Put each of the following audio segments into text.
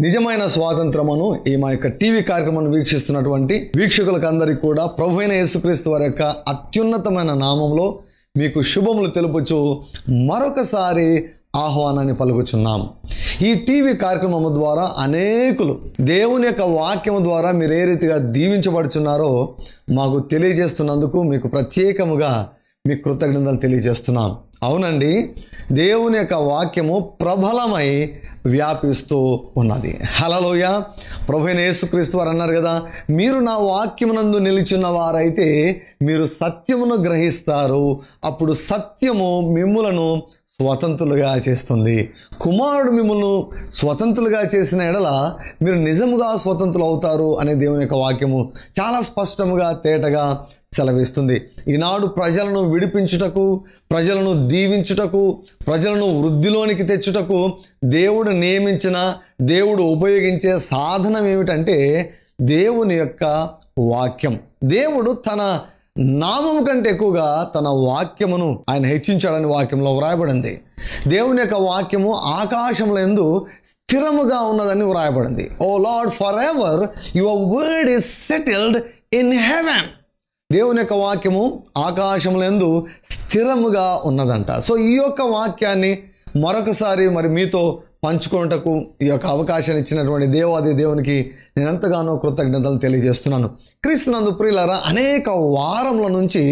నిజమైన స్వాతంత్రమును ఈ మా యొక్క టీవీ కార్యక్రమాన్ని వీక్షిస్తున్నటువంటి వీక్షకులకందరికీ కూడా ప్రభువైన యేసుక్రీస్తు వారి యొక్క అత్యున్నతమైన నామంలో మీకు శుభములు తెలుపుచు మరొకసారి ఆహ్వానాన్ని పలుకుచున్నాం. ఈ టీవీ కార్యక్రమం ద్వారా అనేకులు దేవుని యొక్క వాక్యము ద్వారా మీరు ఏ రీతిగా దీవించబడుచున్నారో మాకు తెలియజేస్తున్నందుకు మీకు ప్రత్యేకముగా మీ కృతజ్ఞతలు తెలియజేస్తున్నాం. అవునండి, దేవుని యొక్క వాక్యము ప్రబలమై వ్యాపిస్తూ ఉన్నది. హల్లెలూయా. ప్రభువైన యేసుక్రీస్తు వారు అన్నారు కదా, మీరు నా వాక్యమునందు నిలిచిన వారైతే మీరు సత్యమును గ్రహిస్తారు, అప్పుడు సత్యము మిమ్ములను స్వతంత్రులుగా చేస్తుంది. కుమారుడు మిమ్మల్ని స్వతంత్రులుగా చేసిన ఎడల మీరు నిజముగా స్వతంత్రులు అవుతారు అనే దేవుని యొక్క వాక్యము చాలా స్పష్టముగా తేటగా సెలవిస్తుంది. ఈనాడు ప్రజలను విడిపించుటకు, ప్రజలను దీవించుటకు, ప్రజలను వృద్ధిలోనికి తెచ్చుటకు దేవుడు నియమించిన, దేవుడు ఉపయోగించే సాధనం ఏమిటంటే దేవుని యొక్క వాక్యం. దేవుడు తన నామము కంటే ఎక్కువగా తన వాక్యమును ఆయన హెచ్చించాడని వాక్యంలో వ్రాయబడింది. దేవుని యొక్క వాక్యము ఆకాశముల యందు స్థిరముగా ఉన్నదని వ్రాయబడింది. O lord, for ever your word is settled in heaven. దేవుని యొక్క వాక్యము ఆకాశముల యందు స్థిరముగా ఉన్నదంట. సో ఈ యొక్క వాక్యాన్ని మరొకసారి మరి మీతో పంచుకోవటకు ఈ యొక్క అవకాశాన్ని ఇచ్చినటువంటి దేవాది దేవునికి నేను ఎంతగానో కృతజ్ఞతలు తెలియజేస్తున్నాను. క్రీస్తునందు ప్రియులారా, అనేక వారముల నుంచి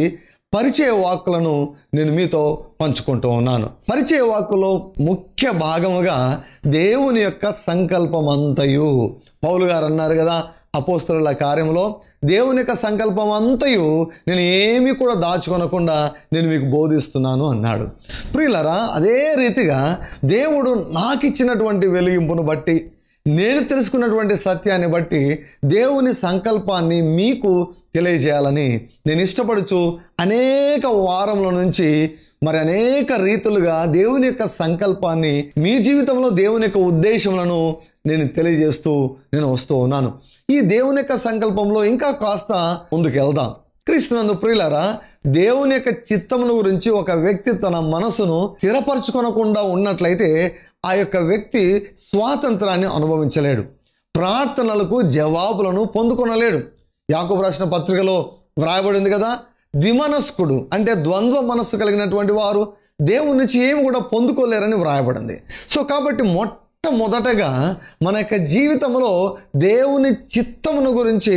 పరిచయ వాక్కులను నేను మీతో పంచుకుంటూ ఉన్నాను. పరిచయ వాక్కులో ముఖ్య భాగముగా దేవుని యొక్క సంకల్పం అంతయు. పౌలు గారు అన్నారు కదా అపోస్తలుల కార్యంలో, దేవుని యొక్క సంకల్పం అంతయు నేను ఏమీ కూడా దాచుకొనకుండా నేను మీకు బోధిస్తున్నాను అన్నాడు. ప్రియులరా, అదే రీతిగా దేవుడు నాకు ఇచ్చినటువంటి వెలిగింపును బట్టి, నేను తెలుసుకున్నటువంటి సత్యాన్ని బట్టి దేవుని సంకల్పాన్ని మీకు తెలియజేయాలని నేను ఇష్టపడుచు అనేక వారముల నుంచి మరి అనేక రీతులుగా దేవుని యొక్క సంకల్పాన్ని, మీ జీవితంలో దేవుని యొక్క ఉద్దేశములను నేను తెలియజేస్తూ నేను వస్తూ ఉన్నాను. ఈ దేవుని యొక్క సంకల్పంలో ఇంకా కాస్త ముందుకు వెళ్దాం. క్రీస్తునందు ప్రియులారా, దేవుని యొక్క చిత్తమును గురించి ఒక వ్యక్తి తన మనసును స్థిరపరచుకొనకుండా ఉన్నట్లయితే ఆ యొక్క వ్యక్తి స్వాతంత్రాన్ని అనుభవించలేడు, ప్రార్థనలకు జవాబులను పొందుకొనలేడు. యాకోబు రాసిన పత్రికలో వ్రాయబడింది కదా, ద్విమనస్కుడు అంటే ద్వంద్వ మనస్సు కలిగినటువంటి వారు దేవుని నుంచి ఏమి కూడా పొందుకోలేరని వ్రాయబడింది. సో కాబట్టి మొట్టమొదటగా మన యొక్క జీవితంలో దేవుని చిత్తమును గురించి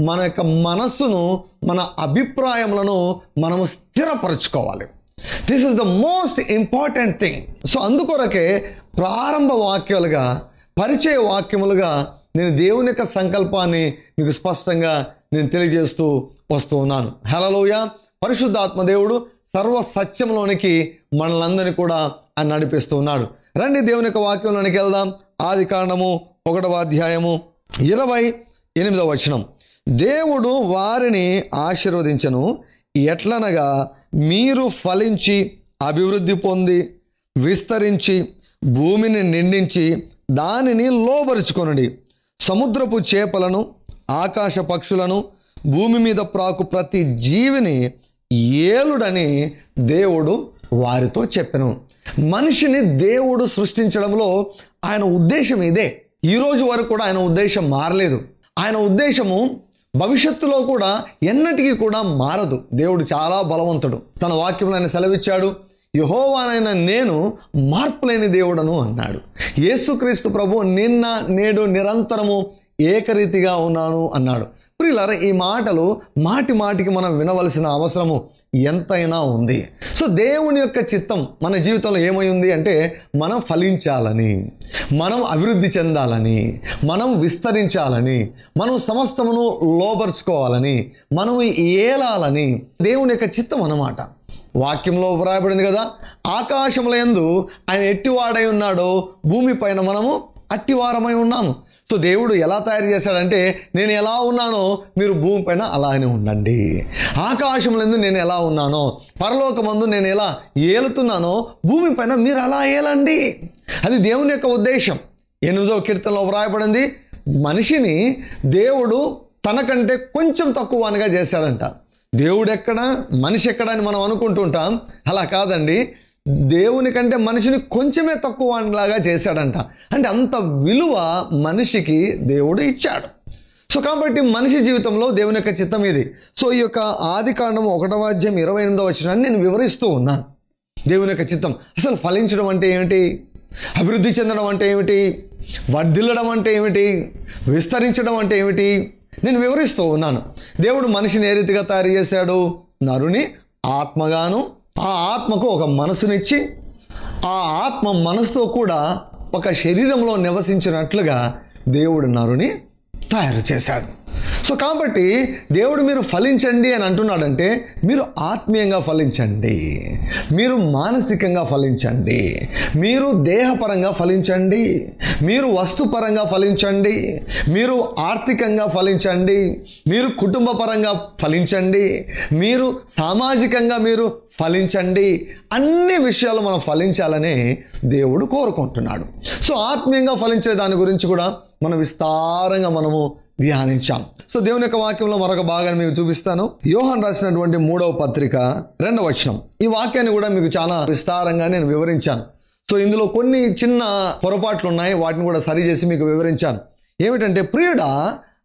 మన యొక్క మనస్సును, మన అభిప్రాయములను మనము స్థిరపరచుకోవాలి. This is the most important thing. So అందుకొరకే ప్రారంభ వాక్యాలుగా, పరిచయ వాక్యములుగా నేను దేవుని యొక్క సంకల్పాన్ని మీకు స్పష్టంగా నేను తెలియజేస్తూ వస్తూ ఉన్నాను. హల్లెలూయా. పరిశుద్ధాత్మ దేవుడు సర్వ సత్యంలోనికి మనలందరినీ కూడా ఆయన నడిపిస్తూ ఉన్నాడు. రండి దేవుని యొక్క వాక్యంలోనికి వెళ్దాం. ఆదికాండము 1వ అధ్యాయము 28వ వచనం. దేవుడు వారిని ఆశీర్వదించెను, ఎట్లనగా మీరు ఫలించి అభివృద్ధి పొంది విస్తరించి భూమిని నిండించి దానిని లోబరుచుకొనుడి, సముద్రపు చేపలను, ఆకాశ పక్షులను, భూమి మీద ప్రాకు ప్రతి జీవిని ఏలుడని దేవుడు వారితో చెప్పెను. మనిషిని దేవుడు సృష్టించడంలో ఆయన ఉద్దేశం ఇదే. ఈరోజు వరకు కూడా ఆయన ఉద్దేశం మారలేదు. ఆయన ఉద్దేశము భవిష్యత్తులో కూడా ఎన్నటికీ కూడా మారదు. దేవుడు చాలా బలవంతుడు. తన వాక్యంలో ఆయన సెలవిచ్చాడు, యెహోవానైన నేను మార్పులేని దేవుడను అన్నాడు. యేసుక్రీస్తు ప్రభు నిన్న నేడు నిరంతరము ఏకరీతిగా ఉన్నాను అన్నాడు. ప్రియులారా, ఈ మాటలు మాటి మాటికి మనం వినవలసిన అవసరము ఎంతైనా ఉంది. సో దేవుని యొక్క చిత్తం మన జీవితంలో ఏమై ఉంది అంటే మనం ఫలించాలని, మనం అభివృద్ధి చెందాలని, మనం విస్తరించాలని, మనం సమస్తమును లోపరుచుకోవాలని, మనం ఏలాలని దేవుని యొక్క చిత్తం అన్నమాట. వాక్యంలో వ్రాయబడింది కదా, ఆకాశముల యందు ఆయన ఎట్టివాడై ఉన్నాడో భూమిపైన మనము అట్టివారమై ఉన్నాము. సో దేవుడు ఎలా తయారు చేశాడంటే, నేను ఎలా ఉన్నానో మీరు భూమిపైన అలానే ఉండండి. ఆకాశములందు నేను ఎలా ఉన్నానో, పరలోకమందు నేను ఎలా ఏలుతున్నానో భూమిపైన మీరు అలా ఏలండి. అది దేవుని యొక్క ఉద్దేశం. 8వ కీర్తనలో వ్రాయబడింది, మనిషిని దేవుడు తనకంటే కొంచెం తక్కువగా చేశాడంట. దేవుడు ఎక్కడ, మనిషి ఎక్కడ అని మనం అనుకుంటుంటాం. అలా కాదండి. దేవుని కంటే మనిషిని కొంచెమే తక్కువ లాగా చేశాడంట. అంటే అంత విలువ మనిషికి దేవుడు ఇచ్చాడు. సో కాబట్టి మనిషి జీవితంలో దేవుని యొక్క చిత్తం ఇది. సో ఈ యొక్క ఆదికాండము 1వ అధ్యాయం 28వ వచనాన్ని నేను వివరిస్తూ ఉన్నాను. దేవుని యొక్క చిత్తం అసలు ఫలించడం అంటే ఏమిటి, అభివృద్ధి చెందడం అంటే ఏమిటి, వర్ధిల్లడం అంటే ఏమిటి, విస్తరించడం అంటే ఏమిటి నేను వివరిస్తూ ఉన్నాను. దేవుడు మనిషిని ఏ రీతిగా తయారు చేశాడు? నరుని ఆత్మగాను, ఆ ఆత్మకు ఒక మనసునిచ్చి ఆ ఆత్మ మనసుతో కూడా ఒక శరీరంలో నివసించినట్లుగా దేవుడు నరుని తయారు చేశాడు. సో కాబట్టి దేవుడు మీరు ఫలించండి అని అంటున్నాడంటే మీరు ఆత్మీయంగా ఫలించండి, మీరు మానసికంగా ఫలించండి, మీరు దేహపరంగా ఫలించండి, మీరు వస్తుపరంగా ఫలించండి, మీరు ఆర్థికంగా ఫలించండి, మీరు కుటుంబపరంగా ఫలించండి, మీరు సామాజికంగా మీరు ఫలించండి. అన్ని విషయాలు మనం ఫలించాలని దేవుడు కోరుకుంటున్నాడు. సో ఆత్మీయంగా ఫలించే దాని గురించి కూడా మనం విస్తారంగా మనము ధ్యానించాం. సో దేవుని యొక్క వాక్యంలో మరొక భాగాన్ని మీకు చూపిస్తాను. యోహాను రాసినటువంటి 3వ పత్రిక 2వ వచనం. ఈ వాక్యాన్ని కూడా మీకు చాలా విస్తారంగా నేను వివరించాను. సో ఇందులో కొన్ని చిన్న పొరపాట్లు ఉన్నాయి, వాటిని కూడా సరి చేసి మీకు వివరించాను. ఏమిటంటే, ప్రియుడా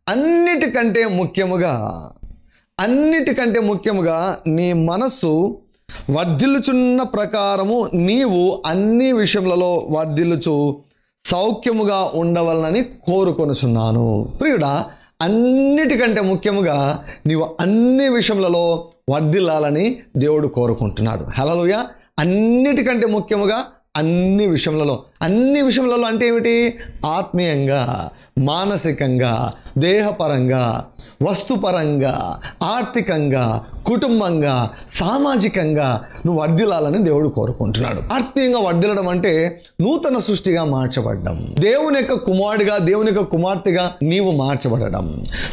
అన్నిటికంటే ముఖ్యముగా నీ మనస్సు వర్ధిల్లుచున్న ప్రకారము నీవు అన్ని విషయములలో వర్ధిల్లుచు సౌఖ్యముగా ఉండవలనని కోరుకొనుచున్నాను. ప్రియుడా అన్నిటికంటే ముఖ్యముగా నీవు అన్ని విషయములలో వర్ధిల్లాలని దేవుడు కోరుకుంటున్నాడు. హల్లెలూయా. అన్నిటికంటే ముఖ్యముగా అన్ని విషయములలో అంటే ఏమిటి? ఆత్మీయంగా, మానసికంగా, దేహపరంగా, వస్తుపరంగా, ఆర్థికంగా, కుటుంబంగా, సామాజికంగా నువ్వు వర్ధిల్లాలని దేవుడు కోరుకుంటున్నాడు. ఆత్మీయంగా వర్ధిల్లడం అంటే నూతన సృష్టిగా మార్చబడడం, దేవుని యొక్క కుమారుడిగా, దేవుని యొక్క కుమార్తెగా నీవు మార్చబడడం,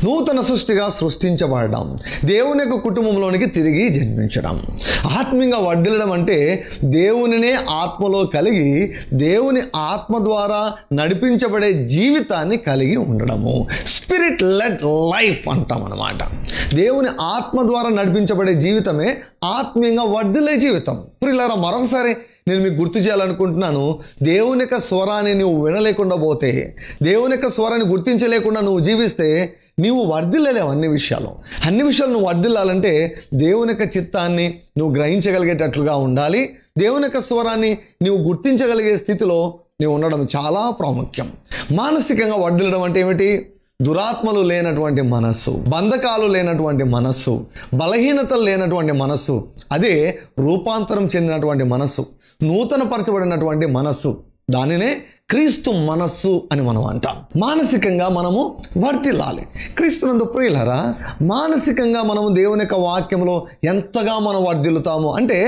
నూతన సృష్టిగా సృష్టించబడడం, దేవుని యొక్క కుటుంబంలోనికి తిరిగి జన్మించడం. ఆత్మీయంగా వర్ధిల్లడం అంటే దేవునినే ఆత్మలో కలిగి దేవుని ఆత్మ ద్వారా నడిపించబడే జీవితాన్ని కలిగి ఉండడము. స్పిరిట్ లెడ్ లైఫ్ అంటాం అన్నమాట. దేవుని ఆత్మ ద్వారా నడిపించబడే జీవితమే ఆత్మీయంగా వర్ధిల్లే జీవితం. ప్రియులారా, మరొకసారి నేను మీకు గుర్తు చేయాలనుకుంటున్నాను. దేవుని యొక్క స్వరాన్ని నువ్వు వినలేకుండా పోతే, దేవుని యొక్క స్వరాన్ని గుర్తించలేకుండా నువ్వు జీవిస్తే నీవు వర్ధిల్లలేవు. అన్ని విషయాలు నువ్వు వర్ధిల్లాలంటే దేవుని యొక్క చిత్తాన్ని నువ్వు గ్రహించగలిగేటట్లుగా ఉండాలి. దేవుని యొక్క స్వరాన్ని నీవు గుర్తించగలిగే స్థితిలో నీవు ఉండడం చాలా ప్రాముఖ్యం. మానసికంగా వర్ధిల్లడం అంటే ఏమిటి? దురాత్మలు లేనటువంటి మనస్సు, బంధకాలు లేనటువంటి మనస్సు, బలహీనతలు లేనటువంటి మనస్సు, అదే రూపాంతరం చెందినటువంటి మనస్సు, నూతనపరచబడినటువంటి మనస్సు, దానినే క్రీస్తు మనస్సు అని మనం అంటాం. మానసికంగా మనము వర్ధిల్లాలి. క్రీస్తునందు ప్రియులారా, మానసికంగా మనము దేవుని యొక్క వాక్యంలో ఎంతగా మనం వర్ధిల్లుతామో, అంటే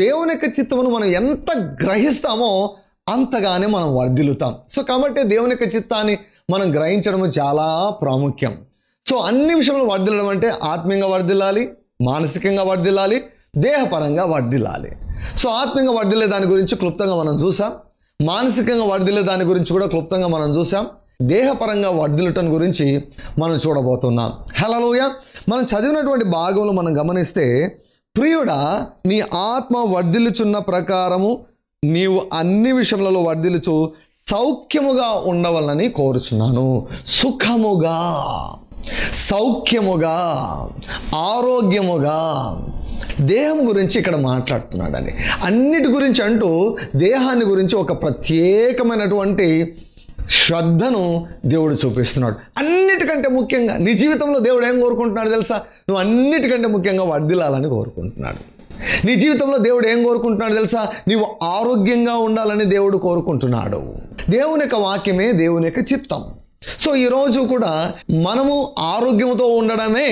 దేవుని యొక్క చిత్తమును మనం ఎంత గ్రహిస్తామో అంతగానే మనం వర్ధిల్లుతాం. సో కాబట్టి దేవుని యొక్క చిత్తాన్ని మనం గ్రహించడం చాలా ప్రాముఖ్యం. సో అన్ని విషయంలో వర్ధిల్లడం అంటే ఆత్మీయంగా వర్ధిల్లాలి, మానసికంగా వర్ధిల్లాలి, దేహపరంగా వర్ధిల్లాలి. సో ఆత్మీయంగా వర్ధిల్లే దాని గురించి క్లుప్తంగా మనం చూసాం, మానసికంగా వర్ధిల్లే దాని గురించి కూడా క్లుప్తంగా మనం చూసాం, దేహపరంగా వర్ధిల్లటం గురించి మనం చూడబోతున్నాం. హల్లెలూయా. మనం చదివినటువంటి భాగంలో మనం గమనిస్తే, ప్రియుడా నీ ఆత్మ వర్ధిల్లుచున్న ప్రకారము నీవు అన్ని విషయములలో వర్ధిల్లుచు సౌఖ్యముగా ఉండవలనని కోరుచున్నాను. సుఖముగా, సౌఖ్యముగా, ఆరోగ్యముగా. దేహం గురించి ఇక్కడ మాట్లాడుతున్నాడండి. అన్నిటి గురించి అంటూ దేహాన్ని గురించి ఒక ప్రత్యేకమైనటువంటి శ్రద్ధను దేవుడు చూపిస్తున్నాడు. అన్నిటికంటే ముఖ్యంగా నీ జీవితంలో దేవుడు ఏం కోరుకుంటున్నాడు తెలుసా? నువ్వు అన్నిటికంటే ముఖ్యంగా వర్ధిల్లాలని కోరుకుంటున్నాడు. నీ జీవితంలో దేవుడు ఏం కోరుకుంటున్నాడు తెలుసా? నీవు ఆరోగ్యంగా ఉండాలని దేవుడు కోరుకుంటున్నాడు. దేవుని యొక్క వాక్యమే దేవుని యొక్క చిత్తం. సో ఈరోజు కూడా మనము ఆరోగ్యంతో ఉండడమే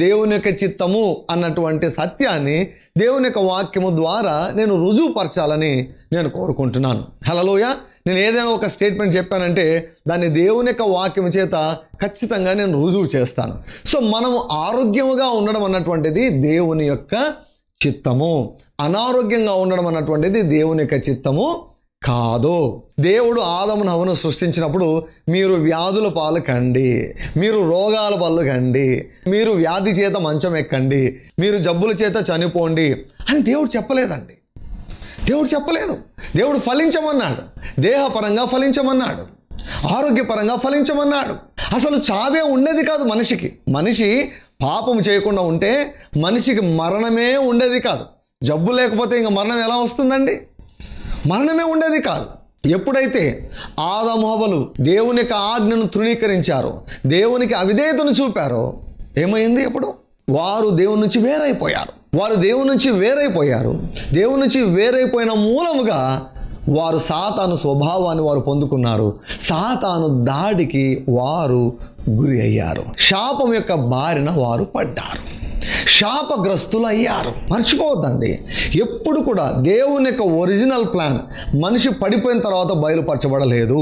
దేవుని యొక్క చిత్తము అన్నటువంటి సత్యాన్ని దేవుని యొక్క వాక్యము ద్వారా నేను రుజువుపరచాలని నేను కోరుకుంటున్నాను. హల్లెలూయా. నేను ఏదైనా ఒక స్టేట్మెంట్ చెప్పానంటే దాన్ని దేవుని యొక్క వాక్యము చేత ఖచ్చితంగా నేను రుజువు చేస్తాను. సో మనము ఆరోగ్యముగా ఉండడం అన్నటువంటిది దేవుని యొక్క చిత్తము, అనారోగ్యంగా ఉండడం అన్నటువంటిది దేవుని యొక్క చిత్తము కాదు. దేవుడు ఆదమును హవ్వను సృష్టించినప్పుడు మీరు వ్యాధుల పాలు కండి, మీరు రోగాల పాలు కండి, మీరు వ్యాధి చేత మంచం ఎక్కండి, మీరు జబ్బుల చేత చనిపోండి అని దేవుడు చెప్పలేదండి. దేవుడు చెప్పలేదు. దేవుడు ఫలించమన్నాడు, దేహపరంగా ఫలించమన్నాడు, ఆరోగ్యపరంగా ఫలించమన్నాడు. అసలు చావే ఉండేది కాదు మనిషికి. మనిషి పాపం చేయకుండా ఉంటే మనిషికి మరణమే ఉండేది కాదు. జబ్బు లేకపోతే ఇంకా మరణం ఎలా వస్తుందండి? మరణమే ఉండేది కాదు. ఎప్పుడైతే ఆదాము హవ్వలు దేవుని యొక్క ఆజ్ఞను తృణీకరించారో, దేవునికి అవిధేయతను చూపారో, ఏమైంది? అప్పుడు వారు దేవుని నుంచి వేరైపోయారు. దేవుని నుంచి వేరైపోయిన మూలముగా వారు సాతాను స్వభావాన్ని వారు పొందుకున్నారు. సాతాను దాడికి వారు గురి అయ్యారు. శాపం యొక్క బారిన వారు పడ్డారు, శాపగ్రస్తులు అయ్యారు. మర్చిపోవద్దండి, ఎప్పుడు కూడా దేవుని యొక్క ఒరిజినల్ ప్లాన్ మనిషి పడిపోయిన తర్వాత బయలుపరచబడలేదు.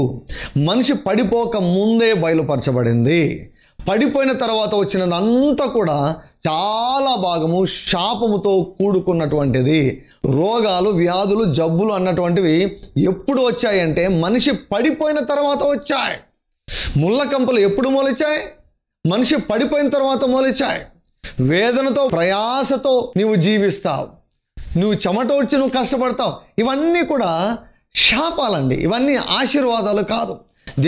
మనిషి పడిపోక ముందే బయలుపరచబడింది. పడిపోయిన తర్వాత వచ్చినదంతా కూడా చాలా భాగము శాపముతో కూడుకున్నటువంటిది. రోగాలు, వ్యాధులు, జబ్బులు అన్నటువంటివి ఎప్పుడు వచ్చాయంటే మనిషి పడిపోయిన తర్వాత వచ్చాయి. ముళ్ళకంపలు ఎప్పుడు మొలిచాయి? మనిషి పడిపోయిన తర్వాత మొలిచాయి. వేదనతో, ప్రయాసతో నువ్వు జీవిస్తావు, నువ్వు చెమటోడ్చి నువ్వు కష్టపడతావు. ఇవన్నీ కూడా శాపాలండి, ఇవన్నీ ఆశీర్వాదాలు కాదు.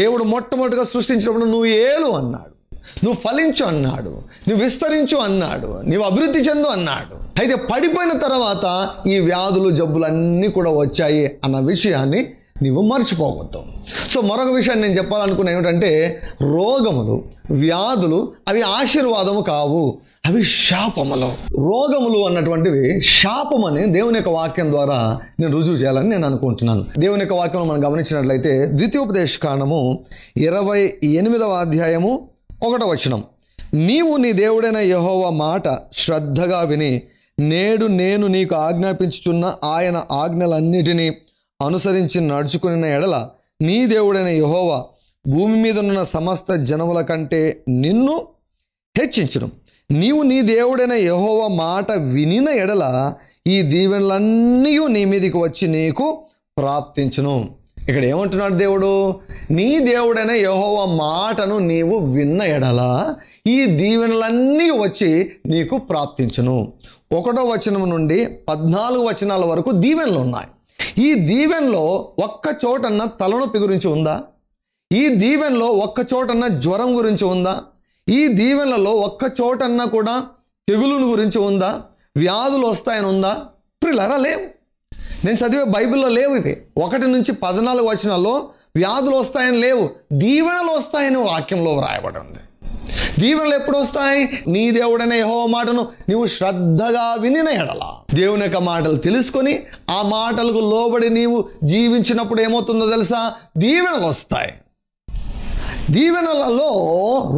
దేవుడు మొట్టమొదటిగా సృష్టించినప్పుడు నువ్వు ఏలు అన్నాడు, నువ్వు ఫలించు అన్నాడు, నువ్వు విస్తరించు అన్నాడు, నువ్వు అభివృద్ధి చెందు అన్నాడు. అయితే పడిపోయిన తర్వాత ఈ వ్యాధులు, జబ్బులన్నీ కూడా వచ్చాయి అన్న విషయాన్ని నువ్వు మర్చిపోవద్దు. సో మరొక విషయాన్ని నేను చెప్పాలనుకున్నా ఏమిటంటే, రోగములు, వ్యాధులు అవి ఆశీర్వాదము కావు, అవి శాపములు. రోగములు అన్నటువంటివి శాపమని దేవుని యొక్క వాక్యం ద్వారా నేను రుజువు చేయాలని నేను అనుకుంటున్నాను. దేవుని యొక్క వాక్యం మనం గమనించినట్లయితే ద్వితీయోపదేశకాండము 28వ అధ్యాయము 1వ వచనం, నీవు నీ దేవుడైన యెహోవా మాట శ్రద్ధగా విని నేడు నేను నీకు ఆజ్ఞాపించుచున్న ఆయన ఆజ్ఞలన్నిటినీ అనుసరించి నడుచుకున్న ఎడల నీ దేవుడైన యెహోవా భూమి మీద ఉన్న సమస్త జనముల కంటే నిన్ను హెచ్చించును. నీవు నీ దేవుడైన యెహోవా మాట వినిన ఎడల ఈ దీవెనలన్నీ నీ మీదకి వచ్చి నీకు ప్రాప్తించును. ఇక్కడ ఏమంటున్నాడు దేవుడు? నీ దేవుడైన యెహోవా మాటను నీవు విన్న ఎడల ఈ దీవెనలన్నీ వచ్చి నీకు ప్రాప్తించును. 1వ వచనం నుండి 14 వచనాల వరకు దీవెనలు ఉన్నాయి. ఈ దీవెనలో ఒక్క చోటన్న తలనొప్పి గురించి ఉందా? ఈ దీవెనలో ఒక్క చోటన్న జ్వరం గురించి ఉందా? ఈ దీవెనలలో ఒక్క చోటన్నా కూడా తెగులుని గురించి ఉందా? వ్యాధులు వస్తాయని ఉందా? ప్రియులారా, లేవు. నేను చదివే బైబిల్లో లేవు ఇవి. 1 నుంచి 14 వచనాల్లో వ్యాధులు వస్తాయని లేవు, దీవెనలు వస్తాయని వాక్యంలో వ్రాయబడి ఉంది. దీవెనలు ఎప్పుడు వస్తాయి? నీ దేవుడైన యెహోవా మాటను నీవు శ్రద్ధగా వినిన ఎడల, దేవుని యొక్క మాటలు తెలుసుకొని ఆ మాటలకు లోబడి నీవు జీవించినప్పుడు ఏమవుతుందో తెలుసా? దీవెనలు వస్తాయి. దీవెనలలో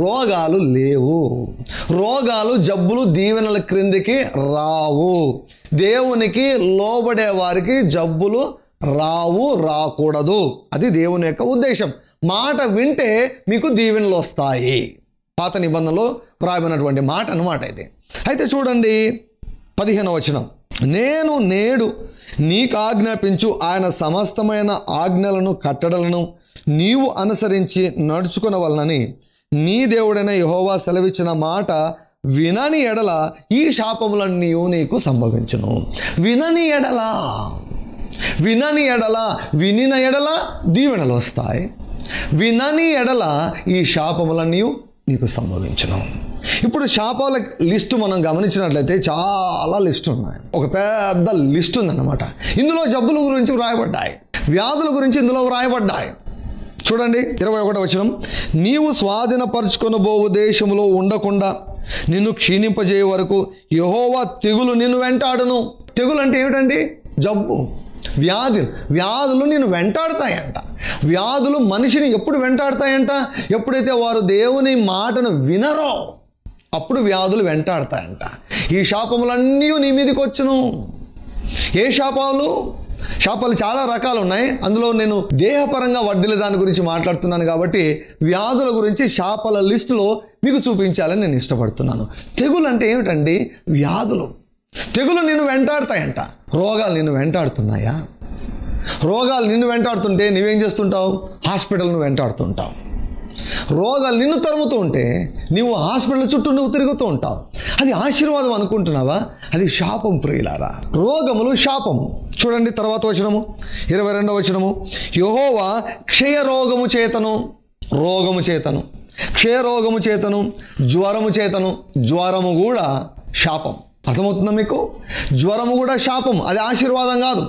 రోగాలు లేవు. రోగాలు, జబ్బులు దీవెనల క్రిందికి రావు. దేవునికి లోబడే వారికి జబ్బులు రావు, రాకూడదు. అది దేవుని యొక్క ఉద్దేశం. మాట వింటే మీకు దీవెనలు వస్తాయి. పాత నిబంధనలో వ్రాయబడినటువంటి మాట అన్నమాట ఇది. అయితే చూడండి 15వ వచనం, నేను నేడు నీకు ఆజ్ఞాపించు ఆయన సమస్తమైన ఆజ్ఞలను, కట్టడలను నీవు అనుసరించి నడుచుకునవలనని నీ దేవుడైన యెహోవా సెలవిచ్చిన మాట వినని ఎడల ఈ శాపములన్నీ నీకు సంభవించును. వినని ఎడల, వినిన ఎడల దీవెనలు వస్తాయి. వినని ఎడల ఈ శాపములన్నీ నీకు సంభవించును. ఇప్పుడు శాపాల లిస్టు మనం గమనించినట్లయితే చాలా లిస్టు ఉన్నాయి. ఒక పెద్ద లిస్టు ఉందన్నమాట. ఇందులో జబ్బుల గురించి వ్రాయబడ్డాయి, వ్యాధుల గురించి ఇందులో వ్రాయబడ్డాయి. చూడండి 21వ వచనం, నీవు స్వాధీనపరచుకొనబోవు దేశములో ఉండకుండా నిన్ను క్షీణింపజేయ వరకు యెహోవా తెగులు నిన్ను వెంటాడును. తెగులు అంటే ఏమిటండి? జబ్బు, వ్యాధులు నిన్ను వెంటాడుతాయంట. వ్యాధులు మనిషిని ఎప్పుడు వెంటాడుతాయంట? ఎప్పుడైతే వారు దేవుని మాటను వినరో అప్పుడు వ్యాధులు వెంటాడుతాయంట. ఈ శాపములన్నీ నీ మీదకి వచ్చును. ఏ శాపాలు? శాపాలు చాలా రకాలు ఉన్నాయి. అందులో నేను దేహపరంగా వర్ధిల్లే దాని గురించి మాట్లాడుతున్నాను కాబట్టి వ్యాధుల గురించి శాపాల లిస్టులో మీకు చూపించాలని నేను ఇష్టపడుతున్నాను. తెగులు అంటే ఏమిటండి? వ్యాధులు. తెగులు నిన్ను వెంటాడుతాయంట. రోగాలు నిన్ను వెంటాడుతున్నాయా? రోగాలు నిన్ను వెంటాడుతుంటే నువ్వేం చేస్తుంటావు? హాస్పిటల్ను వెంటాడుతుంటావు. రోగాలు నిన్ను తరుముతూ ఉంటే నీవు హాస్పిటల్ చుట్టూ నువ్వు తిరుగుతూ ఉంటావు. అది ఆశీర్వాదం అనుకుంటున్నావా? అది శాపం ప్రియులారా. రోగములు శాపం. చూడండి తర్వాత వచనము, 22వ వచనము. యెహోవా క్షయరోగము చేతను, రోగము చేతను, క్షయరోగము చేతను, జ్వరము చేతను. జ్వరము కూడా శాపం. అర్థమవుతుందా మీకు? జ్వరము కూడా శాపం, అది ఆశీర్వాదం కాదు.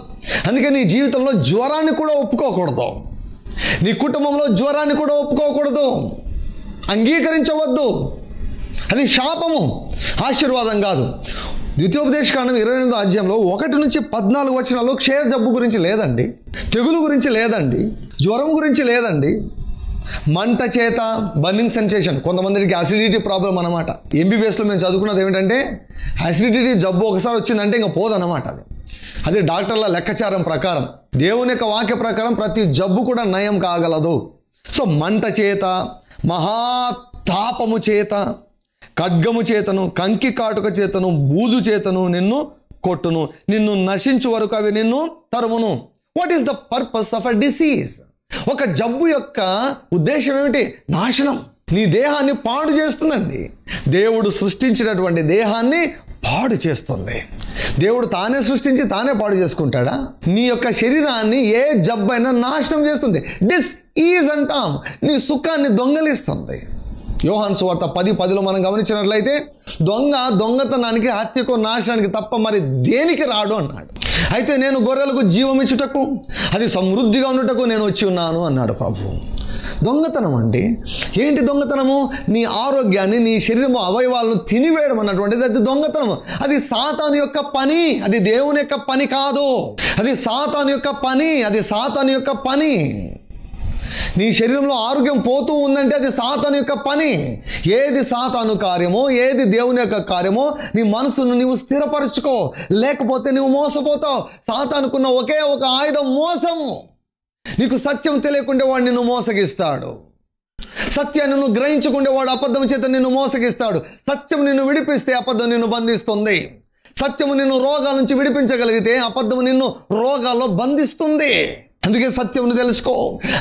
అందుకే నీ జీవితంలో జ్వరాన్ని కూడా ఒప్పుకోకూడదు. నీ కుటుంబంలో జ్వరాన్ని కూడా ఒప్పుకోకూడదు, అంగీకరించవద్దు. అది శాపము, ఆశీర్వాదం కాదు. ద్వితీయోపదేశకాండం 28వ అధ్యాయంలో 1 నుంచి 14 వచనాల్లో క్షయ జబ్బు గురించి లేదండి, తెగులు గురించి లేదండి, జ్వరం గురించి లేదండి. మంట చేత, బర్నింగ్ సెన్సేషన్. కొంతమందికి అసిడిటీ ప్రాబ్లం అన్నమాట. ఎంబీబీఎస్లో మేము చదువుకున్నది ఏమిటంటే అసిడిటీ జబ్బు ఒకసారి వచ్చిందంటే ఇంకా పోదన్నమాట. అది డాక్టర్ల లెక్కచారం ప్రకారం, దేవుని యొక్క వాక్య ప్రకారం ప్రతి జబ్బు కూడా నయం కాగలదు. సో మంట చేత, మహాతాపము చేత, ఖడ్గము చేతను, కంకి కాటుక చేతను, బూజు చేతను నిన్ను కొట్టును, నిన్ను నశించు వరకు అవి నిన్ను తరుమును. What is the purpose of a disease? ఒక జబ్బు యొక్క ఉద్దేశం ఏమిటి? నాశనం. నీ దేహాన్ని పాడు చేస్తుందండి. దేవుడు సృష్టించినటువంటి దేహాన్ని పాడు చేస్తుంది. దేవుడు తానే సృష్టించి తానే పాడు చేసుకుంటాడా? నీ యొక్క శరీరాన్ని ఏ జబ్బైనా నాశనం చేస్తుంది. డిసీజ్ అంటాం. నీ సుఖాన్ని దొంగలిస్తుంది. యోహాను సువార్త 10:10లో మనం గమనించినట్లయితే దొంగతనానికి, హత్యకు, నాశనానికి తప్ప మరి దేనికి రాడు అన్నాడు. అయితే నేను గొర్రెలకు జీవం ఇచ్చుటకు, అది సమృద్ధిగా ఉండుటకు నేను వచ్చి ఉన్నాను అన్నాడు ప్రభు. దొంగతనం అండి. ఏంటి దొంగతనము? నీ ఆరోగ్యాన్ని, నీ శరీరము అవయవాలను తినివేయడం అన్నటువంటిది అది దొంగతనము. అది సాతాను యొక్క పని, అది దేవుని యొక్క పని కాదు. అది సాతాను యొక్క పని, అది సాతాను యొక్క పని. నీ శరీరంలో ఆరోగ్యం పోతూ ఉందంటే అది సాతాను యొక్క పని. ఏది సాతాను కార్యమో, ఏది దేవుని యొక్క కార్యమో నీ మనసును నీవు స్థిరపరచుకో, లేకపోతే నువ్వు మోసపోతావు. సాతానుకున్న ఒకే ఒక ఆయుధం మోసము. నీకు సత్యం తెలియకుండా వాడు నిన్ను మోసగిస్తాడు. సత్యాన్ని నువ్వు గ్రహించకుండా వాడు అబద్ధం చేత నిన్ను మోసగిస్తాడు. సత్యం నిన్ను విడిపిస్తే అబద్ధం నిన్ను బంధిస్తుంది. సత్యము నిన్ను రోగాల నుంచి విడిపించగలిగితే అబద్ధము నిన్ను రోగాల్లో బంధిస్తుంది. అందుకే సత్యమును తెలుసుకో.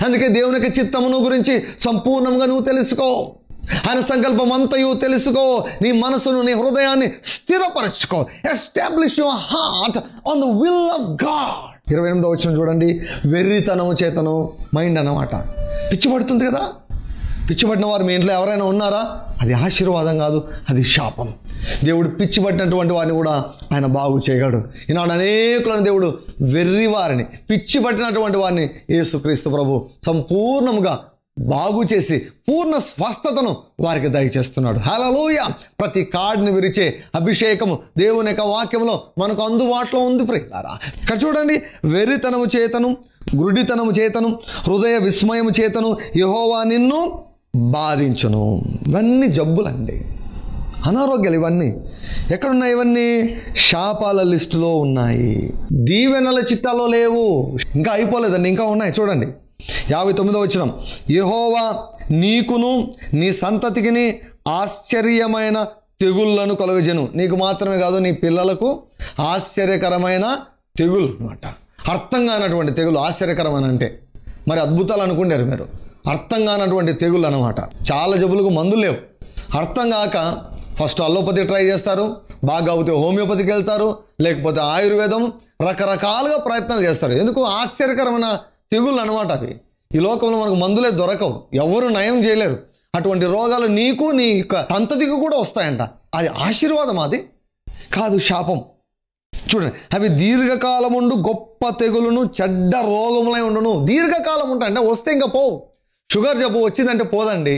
అందుకే దేవుని యొక్క చిత్తమును గురించి సంపూర్ణంగా నువ్వు తెలుసుకో. ఆయన సంకల్పం అంతయు తెలుసుకో. నీ మనసును, నీ హృదయాన్ని స్థిరపరచుకో. Establish your heart on the will of God. 28వ వచనం చూడండి. వెర్రితనము చేతను, మైండ్ అన్నమాట. పిచ్చి పడుతుంది కదా. పిచ్చి పట్టిన వారు మీ ఇంట్లో ఎవరైనా ఉన్నారా? అది ఆశీర్వాదం కాదు, అది శాపం. దేవుడు పిచ్చి పట్టినటువంటి వారిని కూడా ఆయన బాగు చేయగలడు. ఈనాడు అనేకులను దేవుడు వెర్రి వారిని, పిచ్చి పట్టినటువంటి వారిని యేసుక్రీస్తు ప్రభు సంపూర్ణముగా బాగు చేసి పూర్ణ స్వస్థతను వారికి దయచేస్తున్నాడు. హల్లెలూయా. ప్రతి కాడిని విరిచే అభిషేకము దేవుని యొక్క వాక్యంలో మనకు అందుబాటులో ఉంది ప్రియులారా. ఇక్కడ చూడండి. వెర్రితనము చేతను, గురుడితనము చేతను, హృదయ విస్మయము చేతను యెహోవా నిన్ను బాధించును. ఇవన్నీ జబ్బులండి, అనారోగ్యాలు. ఇవన్నీ ఎక్కడున్నాయి? ఇవన్నీ శాపాల లిస్టులో ఉన్నాయి, దీవెనల చిట్టాలో లేవు. ఇంకా అయిపోలేదండి, ఇంకా ఉన్నాయి. చూడండి 59వ వచనం. యెహోవా నీకును నీ సంతతికిని ఆశ్చర్యమైన తెగుళ్లను కలుగజేయును. నీకు మాత్రమే కాదు, నీ పిల్లలకు ఆశ్చర్యకరమైన తెగులు అన్నమాట. అర్థం కానటువంటి తెగులు. ఆశ్చర్యకరమైన అంటే మరి అద్భుతాలు అనుకుంటారు మీరు. అర్థం కానటువంటి తెగులు అన్నమాట. చాలా జబ్బులకు మందులు లేవు. అర్థం కాక ఫస్ట్ అల్లోపతి ట్రై చేస్తారు, బాగా అవుతే హోమియోపతికి వెళ్తారు, లేకపోతే ఆయుర్వేదం, రకరకాలుగా ప్రయత్నాలు చేస్తారు. ఎందుకు? ఆశ్చర్యకరమైన తెగుళ్ళు అనమాట అవి. ఈ లోకంలో మనకు మందులే దొరకవు, ఎవరు నయం చేయలేరు. అటువంటి రోగాలు నీకు, నీ సంతతికి కూడా వస్తాయంట. అది ఆశీర్వాదం, అది కాదు, శాపం. చూడండి. అవి దీర్ఘకాలముండు గొప్ప తెగులును చెడ్డ రోగములై ఉండును. దీర్ఘకాలం ఉంటాయంటే వస్తే ఇంకా పోవు. షుగర్ జబ్బు వచ్చిందంటే పోదండి.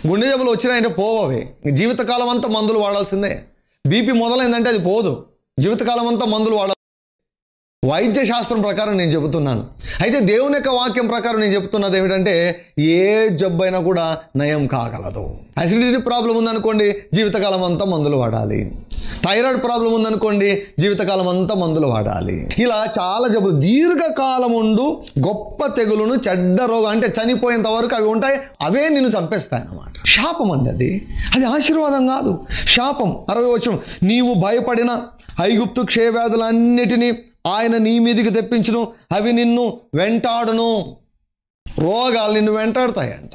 గుండె జబ్బులు వచ్చినాయంటే పోవు. అవి జీవితకాలం అంతా మందులు వాడాల్సిందే. బీపీ మొదలైందంటే అది పోదు, జీవితకాలం అంతా మందులు వాడాలి. వైద్య శాస్త్రం ప్రకారం నేను చెబుతున్నాను. అయితే దేవుని యొక్క వాక్యం ప్రకారం నేను చెబుతున్నది ఏమిటంటే ఏ జబ్బైనా కూడా నయం కాగలదు. అసిడిటీ ప్రాబ్లం ఉందనుకోండి, జీవితకాలం అంతా మందులు వాడాలి. థైరాయిడ్ ప్రాబ్లం ఉందనుకోండి, జీవితకాలం అంతా మందులు వాడాలి. ఇలా చాలా జబ్బులు. దీర్ఘకాలం ఉండు గొప్ప తెగులును చెడ్డ రోగం అంటే చనిపోయేంత వరకు అవి ఉంటాయి. అవే నిన్ను చంపేస్తాయి అన్నమాట. శాపం అండి అది. అది ఆశీర్వాదం కాదు, శాపం. 60వ వచనం. నీవు భయపడిన ఐగుప్తు క్షయవ్యాధులన్నిటినీ ఆయన నీ మీదికి తెప్పించును, అవి నిన్ను వెంటాడును. రోగాలు నిన్ను వెంటాడుతాయంట.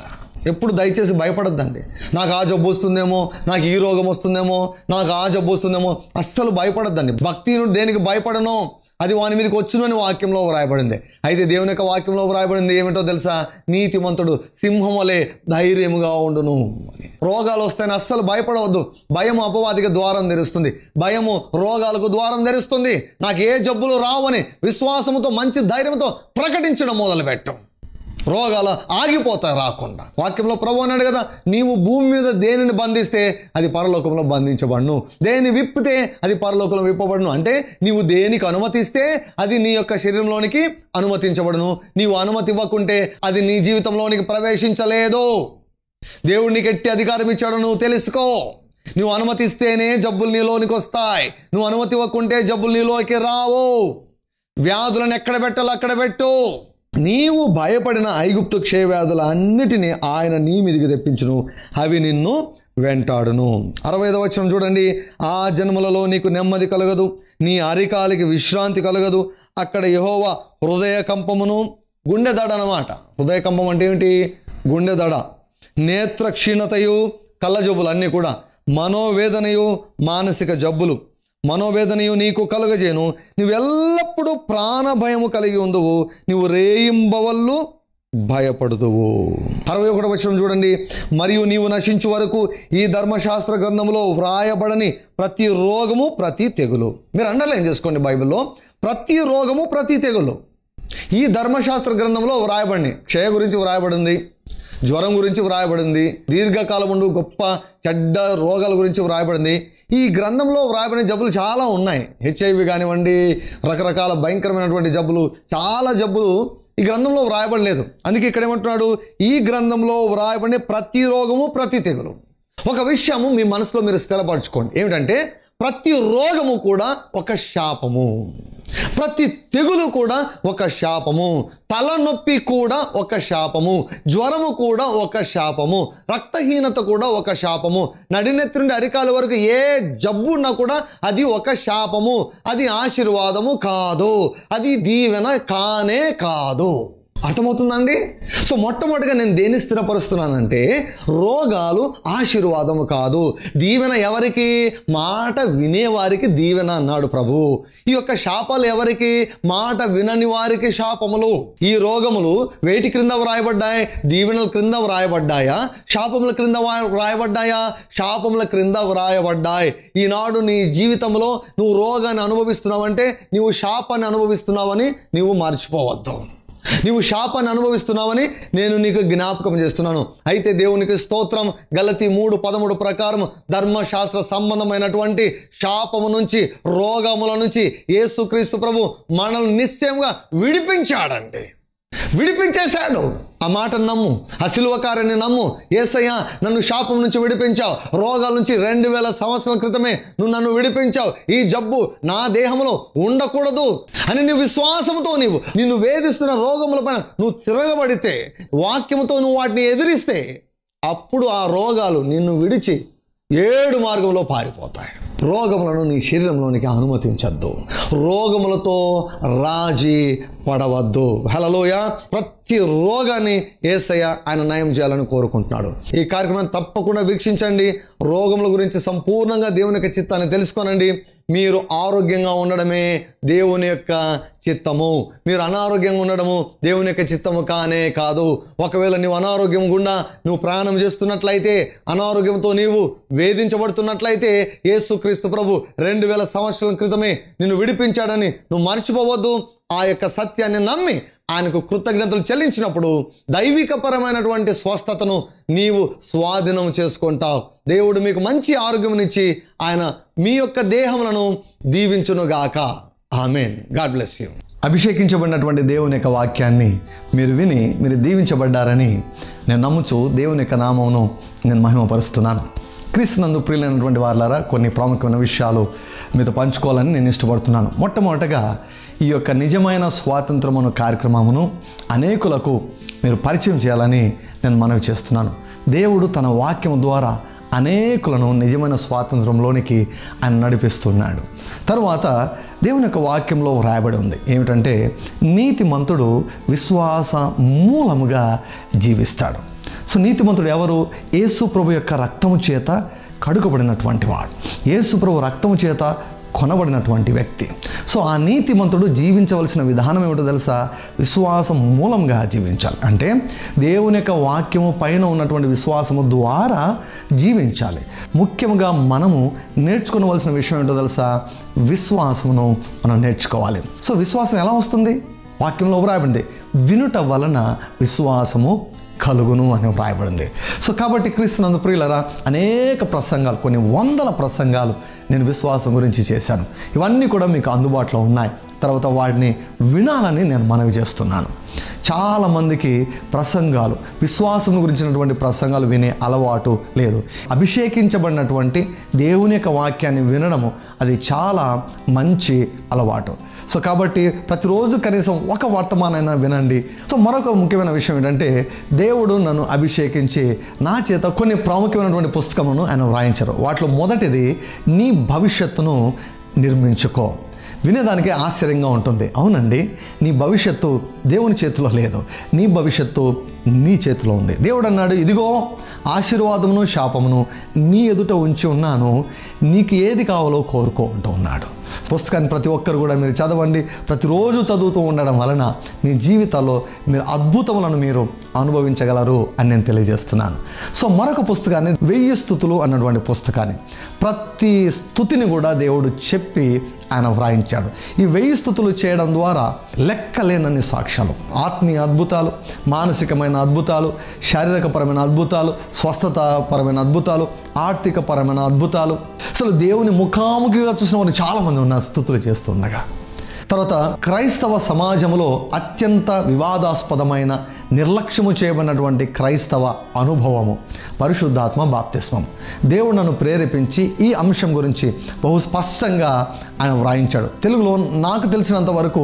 ఎప్పుడు దయచేసి భయపడద్దండి. నాకు ఆ జబ్బు వస్తుందేమో, నాకు ఈ రోగం వస్తుందేమో, నాకు ఆ జబ్బు వస్తుందేమో, అస్సలు భయపడద్దండి. భక్తిహీనుడు దేనికి భయపడనో అది వాని మీదకి వచ్చునని వాక్యంలో వ్రాయబడింది. అయితే దేవుని యొక్క వాక్యంలో వ్రాయబడింది ఏమిటో తెలుసా? నీతిమంతుడు సింహం వలె ధైర్యముగా ఉండును. రోగాలు వస్తాయని అస్సలు భయపడవద్దు. భయము అపవాదికి ద్వారం తెరుస్తుంది. భయము రోగాలకు ద్వారం తెరుస్తుంది. నాకు ఏ జబ్బులు రావని విశ్వాసంతో మంచి ధైర్యంతో ప్రకటించడం మొదలుపెట్టు. రోగాలు ఆగిపోతాయి రాకుండా. వాక్యంలో ప్రభువు అన్నాడు కదా, నీవు భూమి మీద దేనిని బంధిస్తే అది పరలోకంలో బంధించబడును, దేని విప్పితే అది పరలోకంలో విప్పబడును. అంటే నీవు దేనికి అనుమతిస్తే అది నీ యొక్క శరీరంలోనికి అనుమతించబడును. నీవు అనుమతి ఇవ్వకుంటే అది నీ జీవితంలోనికి ప్రవేశించలేదు. దేవుడు నీకు ఎట్టి అధికారం ఇచ్చాడు నువ్వు తెలుసుకో. నువ్వు అనుమతిస్తేనే జబ్బులు నీలోనికి వస్తాయి. నువ్వు అనుమతి ఇవ్వకుంటే జబ్బులు నీలోకి రావు. వ్యాధులను ఎక్కడ పెట్టాలో అక్కడ పెట్టు. నీవు భయపడిన ఐగుప్తు క్షయవ్యాధుల అన్నిటినీ ఆయన నీ మీదికి తెప్పించును, అవి నిన్ను వెంటాడును. 65వ వచనం చూడండి. ఆ జన్మలలో నీకు నెమ్మది కలగదు, నీ అరికాలికి విశ్రాంతి కలగదు. అక్కడ యెహోవా హృదయ కంపమును, గుండె దడ అన్నమాట. హృదయ కంపం అంటే ఏమిటి? గుండె దడ, నేత్ర క్షీణతయు, కళ్ళ జబ్బులు అన్నీ కూడా, మనోవేదనయు, మానసిక జబ్బులు, మనోవేదనయు నీకు కలుగజేను. నువ్వు ఎల్లప్పుడూ ప్రాణ భయము కలిగి ఉందువు, నువ్వు రేయింబవళ్ళు భయపడుదువు. 61వ వచనం చూడండి. మరియు నీవు నశించు వరకు ఈ ధర్మశాస్త్ర గ్రంథంలో వ్రాయబడని ప్రతి రోగము ప్రతి తెగులు. మీరు అండర్లైన్ చేసుకోండి బైబిల్లో, ప్రతి రోగము ప్రతి తెగులు ఈ ధర్మశాస్త్ర గ్రంథంలో వ్రాయబడి. క్షయ గురించి వ్రాయబడింది, జ్వరం గురించి వ్రాయబడింది, దీర్ఘకాలం ఉండు గొప్ప చెడ్డ రోగాల గురించి వ్రాయబడింది. ఈ గ్రంథంలో వ్రాయబడిన జబ్బులు చాలా ఉన్నాయి. హెచ్ఐవి కానివ్వండి, రకరకాల భయంకరమైనటువంటి జబ్బులు, చాలా జబ్బులు ఈ గ్రంథంలో వ్రాయబడలేదు. అందుకే ఇక్కడ ఏమంటున్నాడు? ఈ గ్రంథంలో వ్రాయబడిన ప్రతి రోగము ప్రతి తెగులు. ఒక విషయము మీ మనసులో మీరు స్థిరపరచుకోండి. ఏమిటంటే ప్రతి రోగము కూడా ఒక శాపము, ప్రతి తెగులు కూడా ఒక శాపము, తలనొప్పి కూడా ఒక శాపము, జ్వరము కూడా ఒక శాపము, రక్తహీనత కూడా ఒక శాపము, నడినెత్తి నుండి అరికాల వరకు ఏ జబ్బు ఉన్నా కూడా అది ఒక శాపము. అది ఆశీర్వాదము కాదు, అది దీవెన కానే కాదు. అర్థమవుతుందండి? సో మొట్టమొదటిగా నేను దేన్ని స్థిరపరుస్తున్నానంటే రోగాలు ఆశీర్వాదము కాదు, దీవెన ఎవరికి? మాట వినేవారికి దీవెన అన్నాడు ప్రభు. ఈ యొక్క శాపాలు ఎవరికి? మాట వినని వారికి శాపములు. ఈ రోగములు వేటి క్రింద వ్రాయబడ్డాయి? దీవెనల క్రింద వ్రాయబడ్డాయా? శాపముల క్రింద వ్రాయబడ్డాయా? శాపముల క్రింద వ్రాయబడ్డాయి. ఈనాడు నీ జీవితంలో నువ్వు రోగాన్ని అనుభవిస్తున్నావంటే నీవు శాపాన్ని అనుభవిస్తున్నావని నీవు మర్చిపోవద్దు. నీవు శాపాన్ని అనుభవిస్తున్నావని నేను నీకు జ్ఞాపకం చేస్తున్నాను. అయితే దేవునికి స్తోత్రం. గలతీ 3:13 ప్రకారం ధర్మశాస్త్ర సంబంధమైనటువంటి శాపము నుంచి, రోగముల నుంచి యేసుక్రీస్తు ప్రభు మనల్ని నిశ్చయంగా విడిపించాడండి, విడిపించేశాడు. ఆ మాట నమ్ము, ఆ సిలువ కార్యాన్ని నమ్ము. యేసయ్య నన్ను శాపం నుంచి విడిపించావు, రోగాల నుంచి 2000 సంవత్సరాల క్రితమే నువ్వు నన్ను విడిపించావు, ఈ జబ్బు నా దేహంలో ఉండకూడదు అని నీ విశ్వాసంతో నిన్ను వేధిస్తున్న రోగముల పైన నువ్వు తిరగబడితే, వాక్యముతో నువ్వు వాటిని ఎదిరిస్తే, అప్పుడు ఆ రోగాలు నిన్ను విడిచి 7 మార్గంలో పారిపోతాయి. రోగములను నీ శరీరంలోనికి అనుమతించద్దు, రోగములతో రాజీ పడవద్దు. హల్లెలూయా. ప్రతి రోగాన్ని యేసయ్య ఆయన నయం చేయాలని కోరుకుంటున్నాడు. ఈ కార్యక్రమాన్ని తప్పకుండా వీక్షించండి. రోగముల గురించి సంపూర్ణంగా దేవుని యొక్క చిత్తాన్ని తెలుసుకోనండి. మీరు ఆరోగ్యంగా ఉండడమే దేవుని యొక్క చిత్తము, మీరు అనారోగ్యంగా ఉండడము దేవుని యొక్క చిత్తము కానే కాదు. ఒకవేళ నీవు అనారోగ్యం గుండా నువ్వు ప్రయాణం చేస్తున్నట్లయితే, అనారోగ్యంతో నీవు వేధించబడుతున్నట్లయితే, యేసుక్రీస్తు ప్రభు 2000 సంవత్సరాల క్రితమే నిన్ను విడిపించాడని నువ్వు మర్చిపోవద్దు. ఆ యొక్క సత్యాన్ని నమ్మి ఆయనకు కృతజ్ఞతలు చెల్లించినప్పుడు దైవికపరమైనటువంటి స్వస్థతను నీవు స్వాధీనం చేసుకుంటావు. దేవుడు మీకు మంచి ఆరోగ్యమునిచ్చి ఆయన మీ యొక్క దేహములను దీవించునుగాక. ఆమేన్. God bless you. అభిషేకించబడినటువంటి దేవుని యొక్క వాక్యాన్ని మీరు విని మీరు దీవించబడ్డారని నేను నమ్ముచు దేవుని యొక్క నామమును నేను మహిమపరుస్తున్నాను. క్రీస్తునందు ప్రియులైనటువంటి వారులారా, కొన్ని ప్రాముఖ్యమైన విషయాలు మీతో పంచుకోవాలని నేను ఇష్టపడుతున్నాను. మొట్టమొదటగా ఈ యొక్క నిజమైన స్వాతంత్రమును కార్యక్రమమును అనేకులకు మీరు పరిచయం చేయాలని నేను మనవి చేస్తున్నాను. దేవుడు తన వాక్యం ద్వారా అనేకులను నిజమైన స్వాతంత్రంలోనికి ఆయన నడిపిస్తున్నాడు. తరువాత దేవుని యొక్క వాక్యంలో రాయబడి ఉంది ఏమిటంటే, నీతిమంతుడు విశ్వాస మూలముగా జీవిస్తాడు. సో నీతిమంతుడు ఎవరు? యేసు ప్రభు యొక్క రక్తము చేత కడుగబడినటువంటి వాడు, యేసు ప్రభు రక్తము చేత కొనబడినటువంటి వ్యక్తి. సో ఆ నీతిమంతుడు జీవించవలసిన విధానం ఏమిటో తెలుసా? విశ్వాసం మూలంగా జీవించాలి. అంటే దేవుని యొక్క వాక్యము పైన ఉన్నటువంటి విశ్వాసము ద్వారా జీవించాలి. ముఖ్యంగా మనము నేర్చుకోవలసిన విషయం ఏంటో తెలుసా? విశ్వాసమును మనం నేర్చుకోవాలి. సో విశ్వాసం ఎలా వస్తుంది? వాక్యంలో వ్రాయబడింది, వినుట వలన విశ్వాసము కలుగును అని వ్రాయబడింది. సో కాబట్టి క్రీస్తునందు ప్రియులరా, అనేక ప్రసంగాలు, కొన్ని వందల ప్రసంగాలు నేను విశ్వాసం గురించి చేశాను. ఇవన్నీ కూడా మీకు అందుబాటులో ఉన్నాయి. తర్వాత వాటిని వినాలని నేను మనవి చేస్తున్నాను. చాలామందికి ప్రసంగాలు, విశ్వాసం గురించినటువంటి ప్రసంగాలు వినే అలవాటు లేదు. అభిషేకించబడినటువంటి దేవుని యొక్క వాక్యాన్ని వినడము అది చాలా మంచి అలవాటు. సో కాబట్టి ప్రతిరోజు కనీసం ఒక వర్తమానైనా వినండి. సో మరొక ముఖ్యమైన విషయం ఏంటంటే, దేవుడు నన్ను అభిషేకించి నా చేత కొన్ని ప్రాముఖ్యమైనటువంటి పుస్తకమును ఆయన వ్రాయించారు. వాటిలో మొదటిది, నీ భవిష్యత్తును నిర్మించుకో. వినేదానికి ఆశ్చర్యంగా ఉంటుంది. అవునండి, నీ భవిష్యత్తు దేవుని చేతిలో లేదు, నీ భవిష్యత్తు నీ చేతిలో ఉంది. దేవుడు అన్నాడు, ఇదిగో ఆశీర్వాదమును శాపమును నీ ఎదుట ఉంచి ఉన్నాను, నీకు ఏది కావాలో కోరుకో అంటూ ఉన్నాడు. పుస్తకాన్ని ప్రతి ఒక్కరు కూడా మీరు చదవండి. ప్రతిరోజు చదువుతూ ఉండడం వలన మీ జీవితాల్లో మీరు అద్భుతములను మీరు అనుభవించగలరు అని నేను తెలియజేస్తున్నాను. సో మరొక పుస్తకాన్ని, 1000 స్తుతులు అన్నటువంటి పుస్తకాన్ని, ప్రతి స్తుతిని కూడా దేవుడు చెప్పి ఆయన వ్రాయించాడు. ఈ 1000 స్తుతులు చేయడం ద్వారా లెక్కలేనన్ని సాక్ష్యాలు, ఆత్మీయ అద్భుతాలు, మానసికమైన అద్భుతాలు, శారీరకపరమైన అద్భుతాలు, స్వస్థతాపరమైన అద్భుతాలు, ఆర్థికపరమైన అద్భుతాలు, అసలు దేవుని ముఖాముఖిగా చూసిన వారు చాలామంది ఉన్నారు స్తుతులు చేస్తుండగా. తర్వాత క్రైస్తవ సమాజంలో అత్యంత వివాదాస్పదమైన, నిర్లక్ష్యము చేయబడినటువంటి క్రైస్తవ అనుభవము పరిశుద్ధాత్మ బాప్తిస్మం. దేవుడు నన్ను ప్రేరేపించి ఈ అంశం గురించి బహు స్పష్టంగా ఆయన వ్రాయించాడు. తెలుగులో నాకు తెలిసినంత వరకు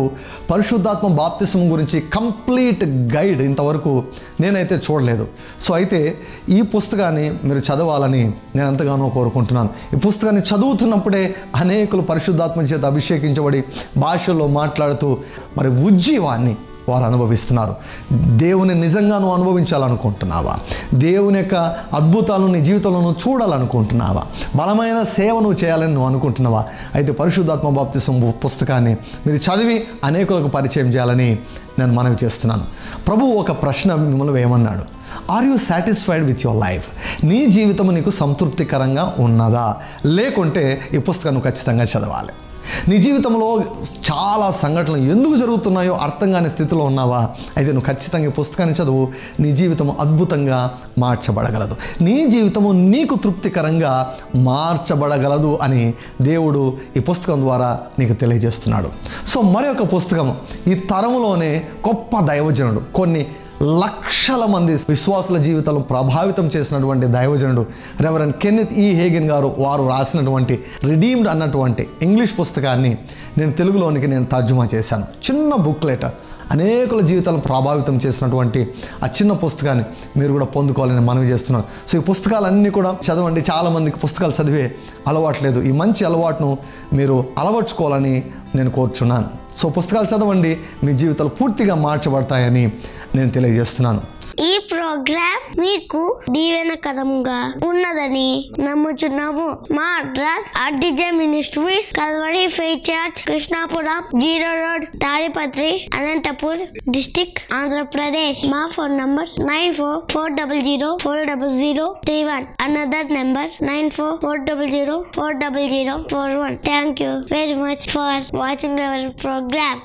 పరిశుద్ధాత్మ బాప్తిస్మం గురించి కంప్లీట్ గైడ్ ఇంతవరకు నేనైతే చూడలేదు. సో అయితే ఈ పుస్తకాన్ని మీరు చదవాలని నేను ఎంతగానో కోరుకుంటున్నాను. ఈ పుస్తకాన్ని చదువుతున్నప్పుడే అనేకులు పరిశుద్ధాత్మ చేత అభిషేకించబడి భాషల్లో మాట్లాడుతూ మరి ఉజ్జీవాన్ని వారు అనుభవిస్తున్నారు. దేవుని నిజంగా నువ్వు అనుభవించాలనుకుంటున్నావా? దేవుని యొక్క అద్భుతాలను నీ జీవితంలో నువ్వు చూడాలనుకుంటున్నావా? బలమైన సేవ నువ్వు చేయాలని నువ్వు అనుకుంటున్నావా? అయితే పరిశుద్ధాత్మ బాప్తిసం పుస్తకాన్ని మీరు చదివి అనేకులకు పరిచయం చేయాలని నేను మనవి చేస్తున్నాను. ప్రభువు ఒక ప్రశ్న మిమ్మల్ని వేయమన్నాడు, are you satisfied with your life? నీ జీవితం నీకు సంతృప్తికరంగా ఉన్నదా? లేకుంటే ఈ పుస్తకాన్ని ఖచ్చితంగా చదవాలి. నీ జీవితంలో చాలా సంఘటనలు ఎందుకు జరుగుతున్నాయో అర్థం కాని స్థితిలో ఉన్నావా? అయితే నువ్వు ఖచ్చితంగా ఈ పుస్తకాన్ని చదువు. నీ జీవితం అద్భుతంగా మార్చబడగలదు, నీ జీవితము నీకు తృప్తికరంగా మార్చబడగలదు అని దేవుడు ఈ పుస్తకం ద్వారా నీకు తెలియజేస్తున్నాడు. సో మరి ఒక పుస్తకం, ఈ తరములోనే గొప్ప దైవజనుడు, కొన్ని లక్షల మంది విశ్వాసుల జీవితాలను ప్రభావితం చేసినటువంటి దైవజనుడు రెవరెండ్ కెన్నెత్ ఈ హేగెన్ గారు, వారు రాసినటువంటి రిడీమ్డ్ అన్నటువంటి ఇంగ్లీష్ పుస్తకాన్ని నేను తెలుగులోనికి తర్జుమా చేశాను. చిన్న బుక్లెట్, అనేకుల జీవితాలను ప్రభావితం చేసినటువంటి ఆ చిన్న పుస్తకాన్ని మీరు కూడా పొందుకోవాలని మనవి చేస్తున్నాను. సో ఈ పుస్తకాలన్నీ కూడా చదవండి. చాలామందికి పుస్తకాలు చదివే అలవాటు లేదు. ఈ మంచి అలవాటును మీరు అలవర్చుకోవాలని నేను కోరుచున్నాను. సో పుస్తకాలు చదవండి, మీ జీవితాలు పూర్తిగా మార్చబడతాయని నేను తెలియజేస్తున్నాను. ఈ ప్రోగ్రామ్ మీకు దీవెనకరంగా ఉన్నదని నమ్ముచున్నాము. మా address RDJ Ministries, Calvary Faith Church, Krishnapuram 0 road, Tadipatri, Anantapur district, Andhra Pradesh. మా phone number 9440040031. Another number 9440040041. Thank you very much for watching our program.